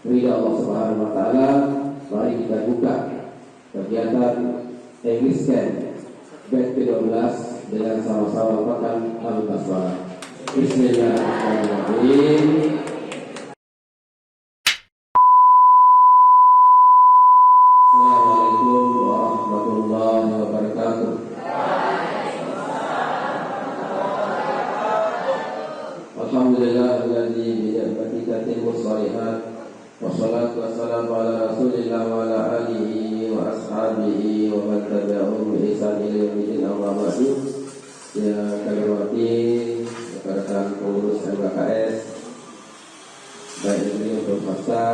ridha Allah Subhanahu wa taala, mari kita buka kegiatan English Camp batch ke-12 dengan sama-sama makan al-basmalah. Bismillahirrahmanirrahim. Assalamualaikum warahmatullahi wabarakatuh. Alhamdulillahilladzi bi ni'matihi tatimmu shalihat. Wassalatu wassalamu ala Rasulillah wa ala alihi wa ashabihi wa man tabi'ahum bi ihsan ila yaumil amma ba'du. Ya kami hormati rekan pengurus MKKS, baik ini untuk swasta,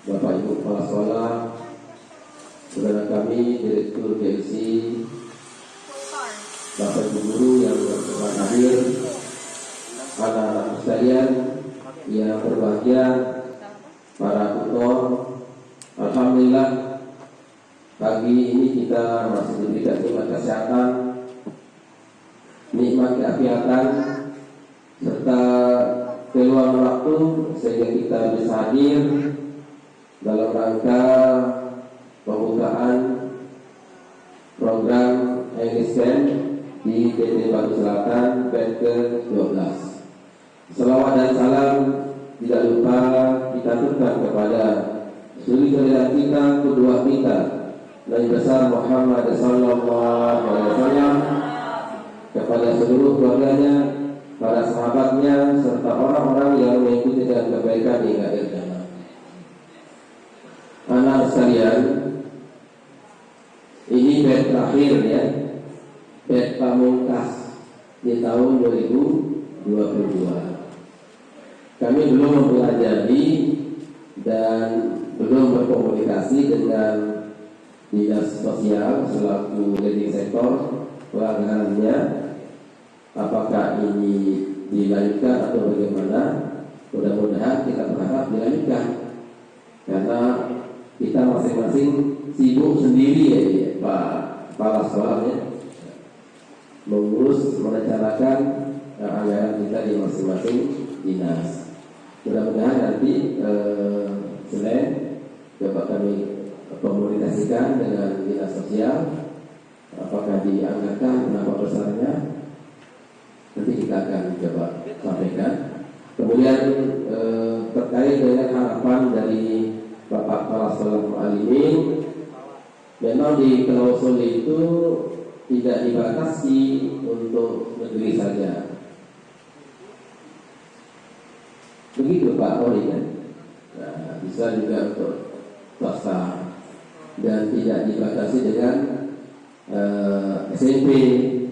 Bapak Ibu Kepala Sekolah, saudara kami Direktur DLC, Bapak Ibu Guru yang berkenan hadir, anak-anak sekalian yang berbahagia, para tutor. Alhamdulillah pagi ini kita masih diberikan nikmat kesehatan, nikmat keafiatan, serta keluang waktu sehingga kita bisa hadir dalam rangka pembukaan program English Camp di PT Batu Selatan batch ke-12. Selawat dan salam tidak lupa kita aturkan kepada saudara kita, kedua kita, Nabi besar Muhammad sallallahu alaihi wasallam, kepada seluruh keluarganya, para sahabatnya, serta orang-orang yang mengikuti dengan kebaikan hingga akhir zaman. Anak sekalian, ini batch terakhir ya, batch pamungkas di tahun 2022. Kami belum mempelajari dan belum berkomunikasi dengan dinas sosial selaku leading sektor pelanggarannya, apakah ini dilanjutkan atau bagaimana. Mudah-mudahan kita berharap dilanjutkan, karena kita masing-masing sibuk sendiri ya Pak Kepala Sekolahnya, mengurus, merencanakan anggaran kita di masing-masing dinas. Mudah-mudahan nanti Senin coba kami komunikasikan dengan dinas sosial, apakah dianggarkan, berapa besarnya, nanti kita akan coba sampaikan. Kemudian terkait dengan harapan dari Bapak Kepala Sekolah Mu'alimin, memang di klausul itu tidak dibatasi untuk negeri saja. Begitu Pak Ori kan? Nah, bisa juga untuk swasta dan tidak dibatasi dengan SMP,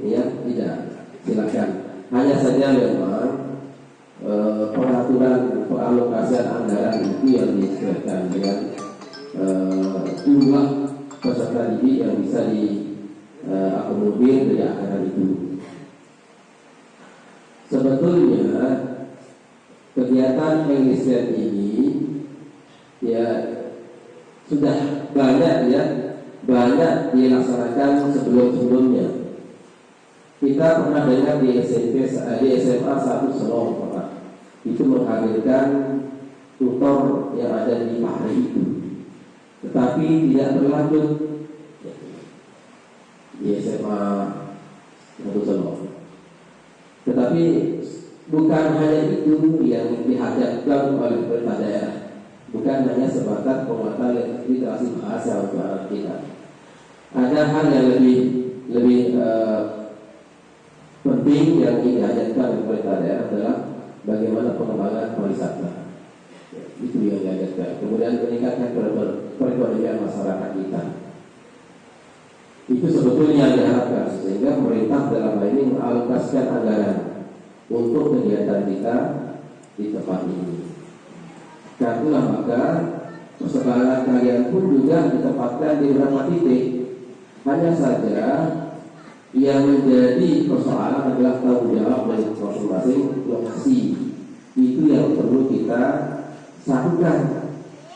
ya tidak, silakan. Hanya saja memang peraturan pengalokasian anggaran itu yang disesuaikan dengan jumlah peserta didik yang bisa diakomodir dari anggaran itu. Sebetulnya kegiatan English Camp ini ya sudah banyak dilaksanakan sebelumnya. Kita pernah dengar di SMA 1 Selong Pak, itu menghadirkan tutor yang ada di Pahri itu, tetapi tidak berlanjut di SMA 1 Selong. Tetapi bukan hanya itu yang dihadapkan oleh pemerintah daerah, bukan hanya sebatas penguatan literasi bahasa untuk anak kita. Ada hal yang lebih penting yang dihadapkan oleh pemerintah daerah adalah bagaimana pengembangan pariwisata. Itu yang dihadapkan. Kemudian meningkatkan perekonomian masyarakat kita. Itu sebetulnya yang diharapkan, sehingga pemerintah dalam hal ini mengalokasikan anggaran untuk kegiatan kita di tempat ini. Karena maka persekolahan kalian pun juga ditempatkan di beberapa titik. Hanya saja yang menjadi persoalan adalah tanggung jawab dari masing-masing lokasi. Itu yang perlu kita satukan.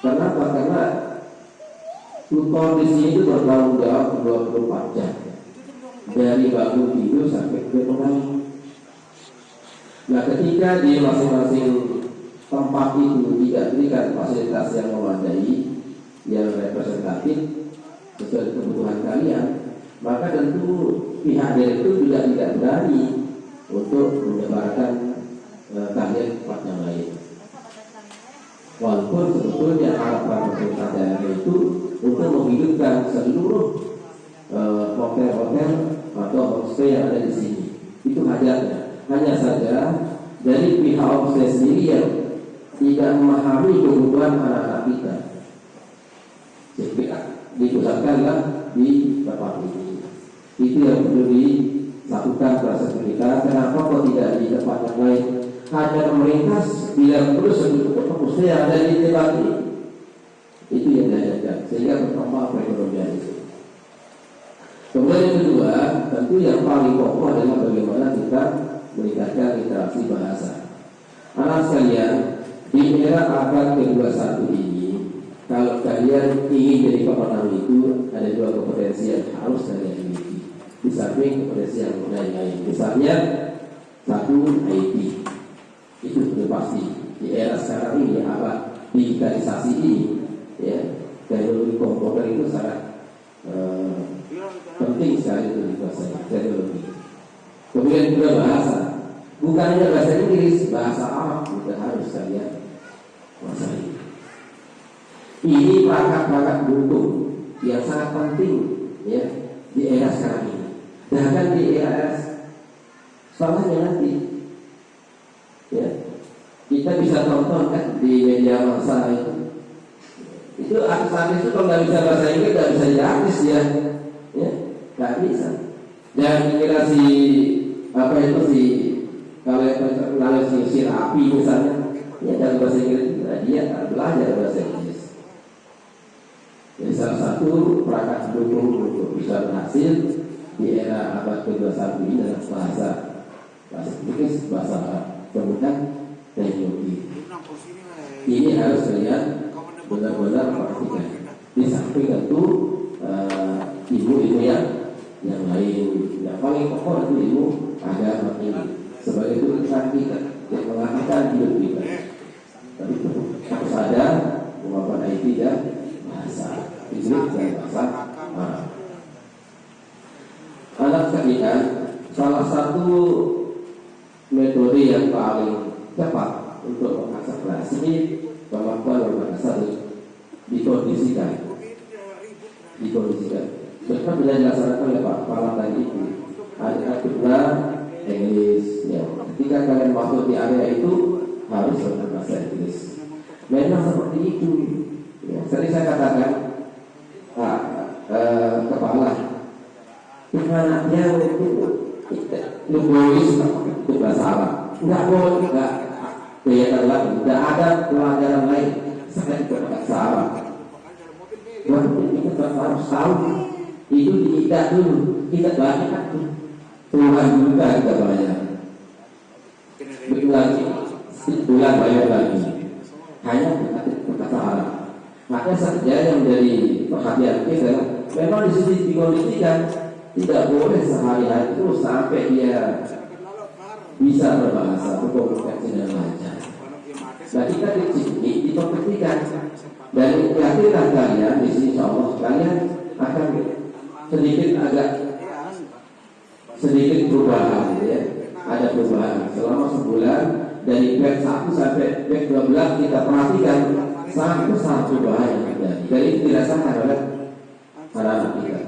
Kenapa? Karena tutor di sini itu bertanggung jawab 24 jam, dari bangun tidur sampai ke pengalaman. Nah, ketika di masing-masing tempat itu tidak berikan fasilitas fasilitas yang memadai, yang representatif sesuai kebutuhan kalian, maka tentu pihak direktur juga tidak berani untuk menyebarkan kalian ke tempat yang lain. Walaupun sebetulnya harapan pemerintah daerah itu untuk menghidupkan seluruh hotel-hotel atau homestay yang ada di sini, itu hajatnya. Hanya saja dari pihak homestay sendiri yang tidak memahami kebutuhan anak-anak kita, jadi dipusatkanlah di tempat ini. Itu yang perlu dilakukan proses pendidikan. Kenapa kok tidak di tempat yang lain? Hanya pemerintah bila perlu sebelum homestay yang ada di tempat ini. Itu yang diajarkan sehingga berkembang perekonomian itu. Kemudian yang kedua, tentu yang paling pokok adalah bagaimana kita meningkatkan literasi bahasa. Anak sekalian, di era abad ke-21 ini, kalau kalian ingin jadi pemenang itu, ada dua kompetensi yang harus kalian miliki. Di samping kompetensi yang lain-lain. Misalnya, satu IT. Itu sudah pasti. Di era sekarang ini, abad digitalisasi ini, ya, teknologi komputer itu sangat penting sekali untuk dikuasai teknologi. Kemudian juga bahasa, bukan hanya bahasa Inggris, bahasa Arab juga harus kalian kuasai. Ini perangkat-perangkat butuh yang sangat penting, ya, di era sekarang ini. Bahkan di era setelahnya nanti, ya, kita bisa tonton kan di media massa itu artis-artis itu kalau nggak bisa bahasa Inggris nggak bisa jadi artis ya, nggak bisa. Jangan dikira si apa itu kalau si Rapi misalnya, ya dalam bahasa Inggris dia belajar bahasa Inggris. Jadi salah satu perangkat pendukung untuk bisa berhasil di era abad ke-21 ini adalah bahasa Inggris, bahasa kemudian teknologi. Ini harus kalian benar-benar perhatikan. Di samping tentu ilmu-ilmu yang lain, yang paling pokok itu ilmu agama ini sebagai tujuan kita yang mengarahkan hidup kita. Tapi harus ada kemampuan IT dan bahasa Inggris dan bahasa Arab. Anak sekalian, salah satu metode yang paling cepat untuk mengasah kelas ini kemampuan berbahasa dikondisikan. Sekarang sudah dilaksanakan oleh Pak Kepala tadi itu. Ada Inggris. Ya. Ketika kalian masuk di area itu harus berbahasa Inggris. Memang seperti itu. Ya, sering saya katakan, kepala, gimana dia itu lugois itu bahasa Arab. Enggak boleh, enggak. Kelihatan lagi, tidak ada pelajaran lain selain bahasa Arab. Kita harus tahu itu kita dulu, kita banyak Tuhan juga kita banyak. Bulan bayar lagi, hanya bahasa Arab. Maka saja yang menjadi perhatian kita memang di sini dikondisikan tidak boleh sehari-hari itu sampai dia bisa berbahasa berkomunikasi dengan lancar. Nah kita diperhatikan dan yakinlah kalian di sini, insyaallah kalian akan sedikit perubahan, ya. Ada perubahan selama sebulan dari batch 1 sampai batch 12 kita perhatikan sangat besar perubahan yang terjadi. Dari itu dirasakan oleh anak-anak kita,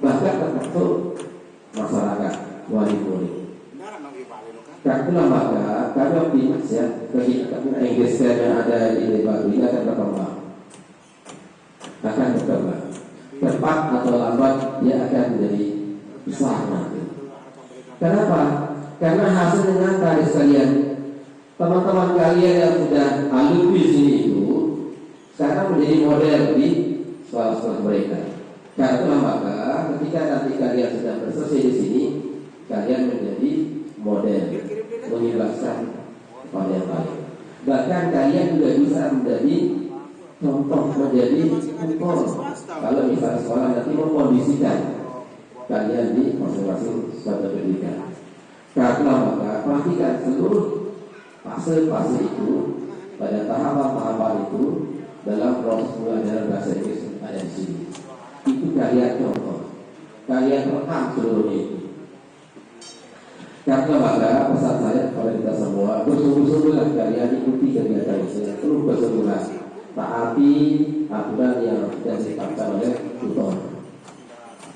bahkan termasuk masyarakat wali-wali. Karena maka kami optimis ya, karena Inggris yang ada di Baru ini akan berkembang. Cepat atau lambat dia akan menjadi besar nanti. Kenapa? Karena hasil nyata dari sekalian, teman-teman kalian yang sudah alumni sini itu sekarang menjadi model di sekolah-sekolah mereka. Karena maka ketika nanti kalian sudah berselesai di sini, kalian menjadi model mengibarkan kepada yang lain. Bahkan kalian juga bisa menjadi contoh, menjadi contoh. Kalau misalnya sekolah nanti mengkondisikan kalian di masing-masing suatu pendidikan. Karena maka perhatikan seluruh fase-fase itu, pada tahapan-tahapan itu, dalam proses pembelajaran bahasa Inggris ada di sini. Itu kalian contoh, kalian rekam seluruhnya itu. Karena maka pesan saya kepada kita semua, bersungguh-sungguhlah kalian ikuti kegiatan ini, terus bersungguh-sungguhlah taati aturan yang sudah ditetapkan oleh tutor.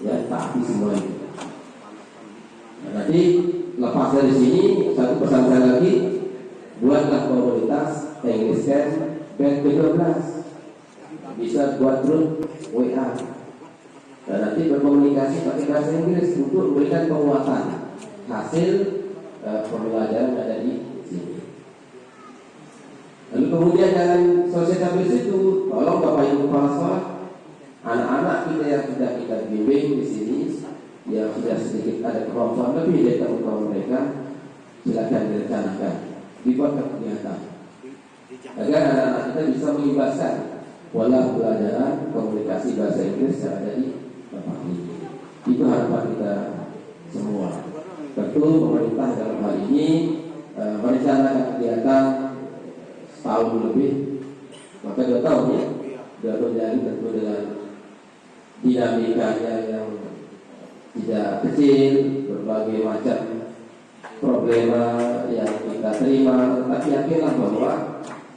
Ya, taati semua itu. Nah, nanti lepas dari sini satu pesan saya lagi, buatlah komunitas English Camp Band ke-12. Bisa buat grup WA. Dan nanti berkomunikasi pakai bahasa Inggris untuk memberikan penguatan hasil pembelajaran yang ada di sini. Lalu kemudian dengan selesai sampai situ, tolong Bapak Ibu kepala sekolah, anak-anak kita yang sudah kita bimbing di sini, yang sudah sedikit ada kemampuan lebih dari kemampuan mereka, silakan direncanakan, dibuat kegiatan, agar anak-anak kita bisa mengimbaskan pola pembelajaran komunikasi bahasa Inggris yang ada di tempat ini. Itu harapan kita semua. Tentu pemerintah dalam hal ini merencanakan kegiatan setahun lebih, maka 2 tahun ya, 2 tahun jadi tentu dengan dinamikanya yang tidak kecil, berbagai macam problema yang kita terima, tapi yakinlah bahwa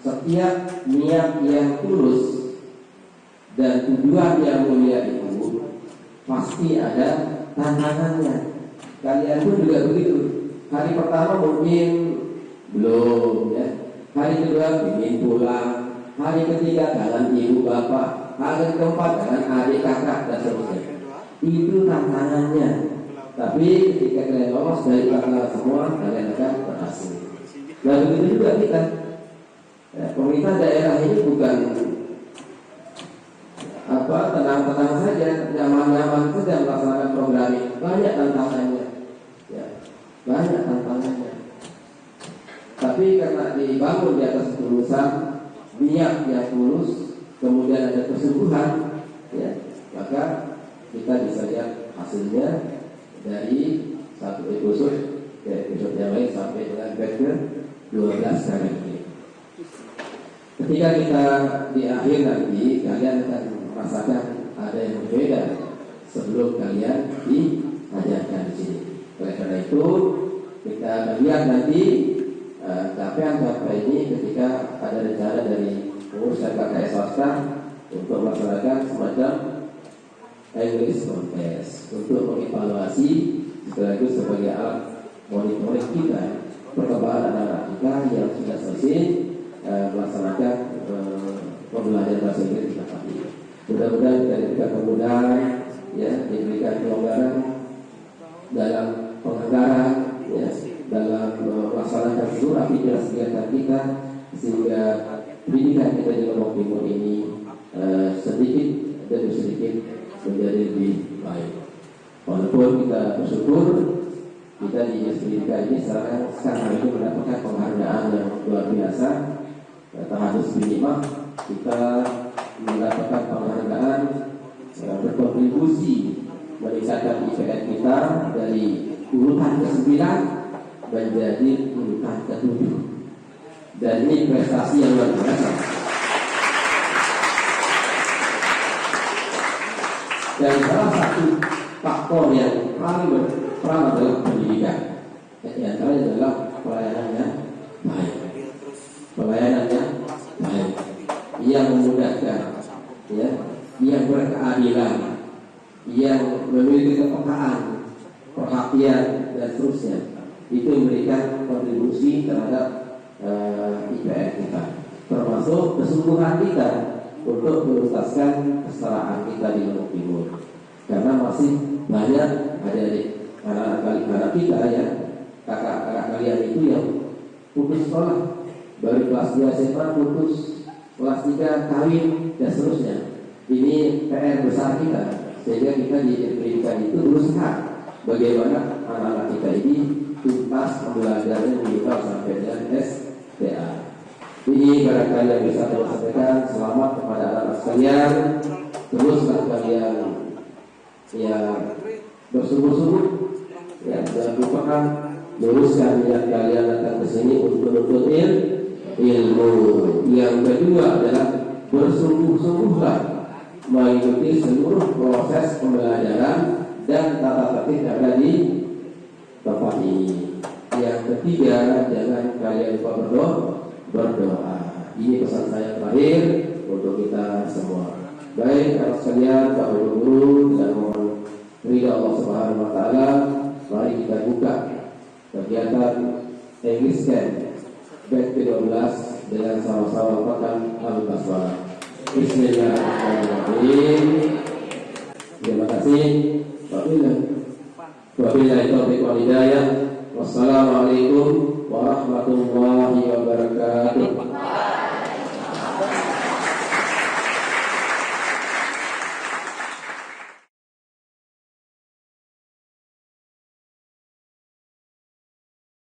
setiap niat yang tulus dan tujuan yang mulia itu pasti ada tantangannya. Kalian pun juga begitu. Hari pertama mungkin belum ya. Hari kedua ingin pulang. Hari ketiga dengan ibu bapak. Hari keempat dengan adik kakak dan seterusnya. Itu tantangannya. Tapi ketika kalian lolos dari tantangan semua, kalian akan berhasil. Dan begitu juga kita. Ya, pemerintah daerah ini bukan tenang-tenang saja, nyaman-nyaman saja melaksanakan program ini. Banyak tantangannya. Ya, banyak tantangannya. Tapi karena dibangun di atas ketulusan, niat yang tulus, kemudian ada kesungguhan, ya, maka kita bisa lihat hasilnya dari satu episode ke episode yang lain sampai dengan batch 12 kali ini. Ketika kita di akhir nanti, kalian akan merasakan ada yang berbeda sebelum kalian diajarkan di sini. Oleh karena itu, kita melihat nanti capaian-capaian ini ketika ada rencana dari pengurus KKS swasta untuk melaksanakan semacam English Contest untuk mengevaluasi sekaligus sebagai alat monitoring kita perkembangan anak-anak kita yang sudah selesai melaksanakan pembelajaran bahasa Inggris di tempat ini. Mudah-mudahan kita diberikan kemudahan, ya, diberikan kelonggaran dalam penganggaran, ya, dalam melaksanakan seluruh aktivitas kegiatan kita, sehingga pendidikan kita di Lombok Timur ini sedikit demi sedikit menjadi lebih baik. Walaupun kita bersyukur kita di Dinas Pendidikan ini sekarang ini mendapatkan penghargaan yang luar biasa. Tahadus Binimah, kita mendapatkan penghargaan berkontribusi meningkatkan IPN kita dari urutan ke-9 menjadi urutan ke-7, dan ini prestasi yang luar biasa. Dan salah satu faktor yang paling berperan adalah pendidikan. Yang antaranya adalah pelayanannya baik, pelayanannya baik, yang memudahkan, ya, yang berkeadilan, yang memiliki kepekaan, perhatian dan seterusnya. Itu memberikan kontribusi terhadap IPN kita, termasuk kesungguhan kita untuk menuntaskan kesetaraan kita di Lombok Timur. Karena masih banyak adik-adik anak-anak kita, ya, kakak-kakak kalian itu yang putus sekolah, baru kelas 2 SMA putus, kelas 3 kawin dan seterusnya. Ini PR besar kita, sehingga kita di pendidikan itu berusaha bagaimana anak-anak kita ini tuntas pembelajaran minimal sampai dengan STA. Ini barangkali yang bisa saya sampaikan. Selamat kepada anak-anak sekalian. Teruslah kalian, ya, bersungguh-sungguh, ya, jangan lupakan luruskan niat kalian datang ke sini untuk menuntut ilmu. Yang kedua adalah bersungguh mengikuti seluruh proses pembelajaran dan tata tertib yang ada di tempat ini. Yang ketiga, jangan kalian lupa berdoa. Ini pesan saya terakhir untuk kita semua. Baik, anak sekalian, Bapak Ibu guru dan mohon ridha Allah Subhanahu wa taala, mari kita buka kegiatan English Camp batch ke-12 dengan sama-sama melakukan al-basmalah. Bismillahirrahmanirrahim. Terima kasih. Wabillahi taufiq wal hidayah. Wassalamualaikum warahmatullahi